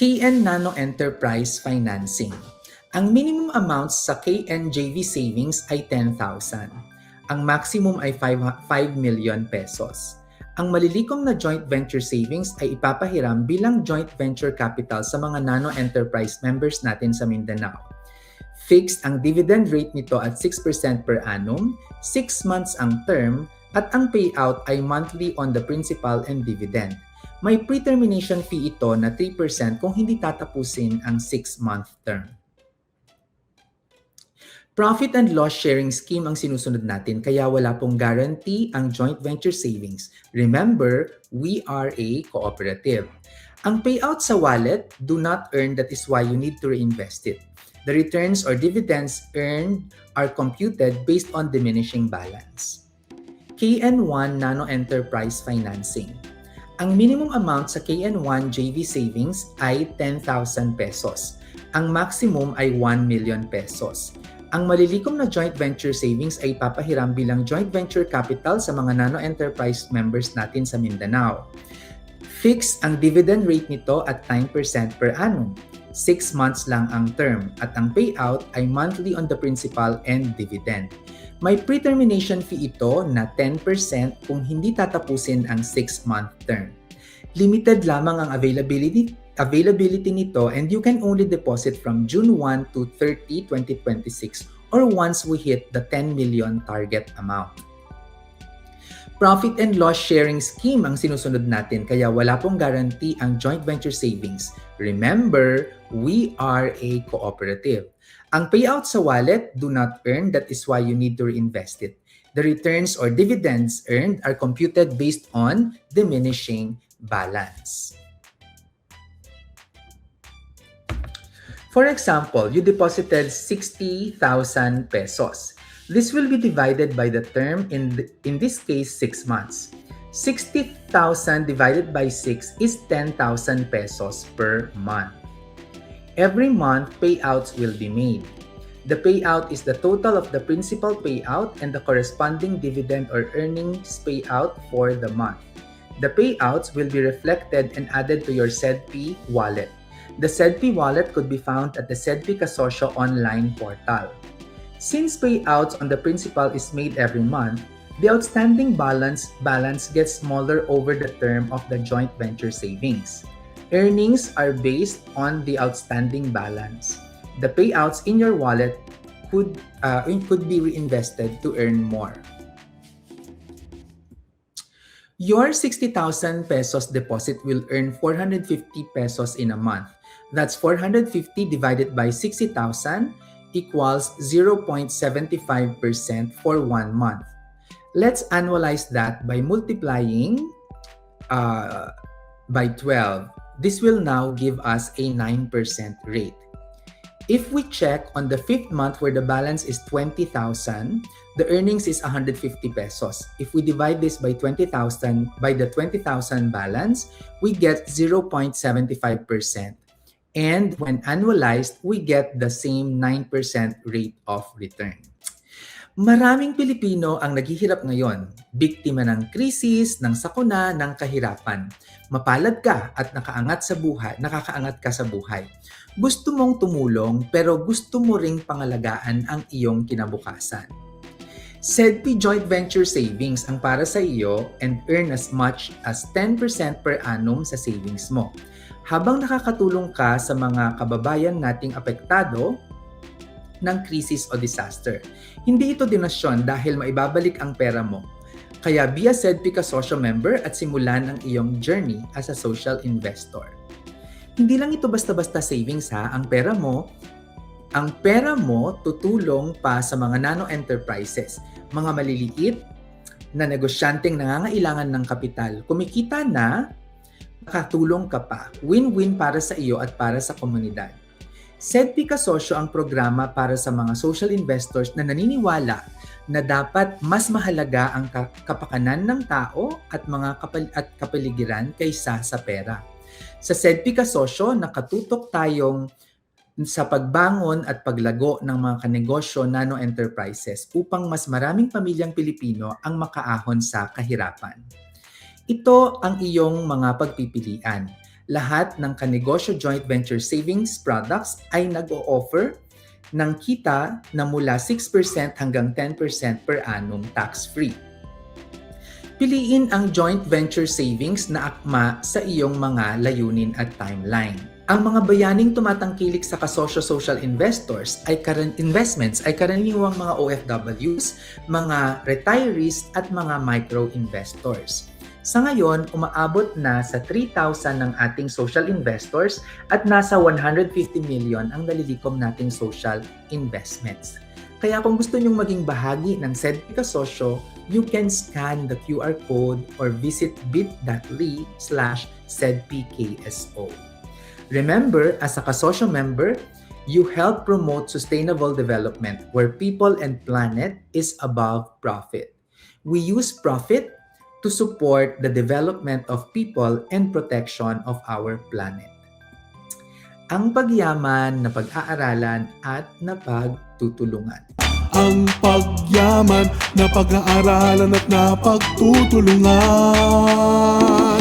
KN Nano Enterprise Financing. Ang minimum amount sa KN JV Savings ay 10,000. Ang maximum ay 5 million pesos. Ang malilikom na joint venture savings ay ipapahiram bilang joint venture capital sa mga nano enterprise members natin sa Mindanao. Fixed ang dividend rate nito at 6% per annum, 6 months ang term, at ang payout ay monthly on the principal and dividend. May pre-termination fee ito na 3% kung hindi tatapusin ang 6-month term. Profit and loss sharing scheme ang sinusunod natin kaya wala pong guarantee ang joint venture savings. Remember, we are a cooperative. Ang payout sa wallet do not earn, that is why you need to reinvest it. The returns or dividends earned are computed based on diminishing balance. KN1 Nano Enterprise Financing. Ang minimum amount sa KN1 JV Savings ay 10,000 pesos. Ang maximum ay 1 million pesos. Ang malilikom na joint venture savings ay papahiram bilang joint venture capital sa mga nano enterprise members natin sa Mindanao. Fixed ang dividend rate nito at 9% per annum. 6 months lang ang term at ang payout ay monthly on the principal and dividend. May pre-termination fee ito na 10% kung hindi tatapusin ang 6-month term. Limited lamang ang availability nito and you can only deposit from June 1 to 30, 2026 or once we hit the 10 million target amount. Profit and loss sharing scheme ang sinusunod natin kaya wala pong guarantee ang joint venture savings. Remember, we are a cooperative. Ang payout sa wallet do not earn, that is why you need to reinvest it. The returns or dividends earned are computed based on diminishing balance. For example, you deposited 60,000 pesos. This will be divided by the term, in this case, 6 months. 60,000 divided by 6 is 10,000 pesos per month. Every month, payouts will be made. The payout is the total of the principal payout and the corresponding dividend or earnings payout for the month. The payouts will be reflected and added to your SEDP wallet. The SEDP wallet could be found at the SEDP Kasosyo online portal. Since payouts on the principal is made every month, the outstanding balance gets smaller over the term of the joint venture savings. Earnings are based on the outstanding balance. The payouts in your wallet could be reinvested to earn more. Your 60,000 pesos deposit will earn 450 pesos in a month. That's 450 divided by 60,000 equals 0.75% for 1 month. Let's annualize that by multiplying by 12. This will now give us a 9% rate. If we check on the 5th month where the balance is 20,000, the earnings is 150 pesos. If we divide this by 20,000 by the 20,000 balance, we get 0.75%. And when annualized, we get the same 9% rate of return. Maraming Pilipino ang naghihirap ngayon, biktima ng krisis, ng sakuna, ng kahirapan. Mapalad ka at nakakaangat ka sa buhay. Gusto mong tumulong pero gusto mo ring pangalagaan ang iyong kinabukasan. SEDP Joint Venture Savings ang para sa iyo and earn as much as 10% per annum sa savings mo. Habang nakakatulong ka sa mga kababayan nating apektado ng krisis o disaster. Hindi ito donasyon dahil maibabalik ang pera mo. Kaya be a SEDP Kasosyo member at simulan ang iyong journey as a social investor. Hindi lang ito basta-basta savings ha, ang pera mo tutulong pa sa mga nano enterprises, mga maliliit na negosyanteng nangangailangan ng kapital. Kumikita na, nakatulong ka pa. Win-win para sa iyo at para sa komunidad. SEDP Kasosyo ang programa para sa mga social investors na naniniwala na dapat mas mahalaga ang kapakanan ng tao at mga kapaligiran kaysa sa pera. Sa SEDP Kasosyo, nakatutok tayong sa pagbangon at paglago ng mga kanegosyo nano enterprises upang mas maraming pamilyang Pilipino ang makaahon sa kahirapan. Ito ang iyong mga pagpipilian. Lahat ng kanegosyo joint venture savings products ay nag-o-offer ng kita na mula 6% hanggang 10% per annum tax-free. Piliin ang joint venture savings na akma sa iyong mga layunin at timeline. Ang mga bayaning tumatangkilik sa kasosyo social investors ay investments ay karaniwang mga OFWs, mga retirees at mga micro-investors. Sa ngayon, umaabot na sa 3,000 ng ating social investors at nasa 150 million ang nalilikom nating social investments. Kaya kung gusto nyong maging bahagi ng SEDPI Kasosyo, you can scan the QR code or visit bit.ly/SEDPKSO. Remember, as a Kasosyo member, you help promote sustainable development where people and planet is above profit. We use profit to support the development of people and protection of our planet. Ang pagyaman na pag-aaralan at napagtutulungan. Ang pagyaman na pag-aaralan at napagtutulungan.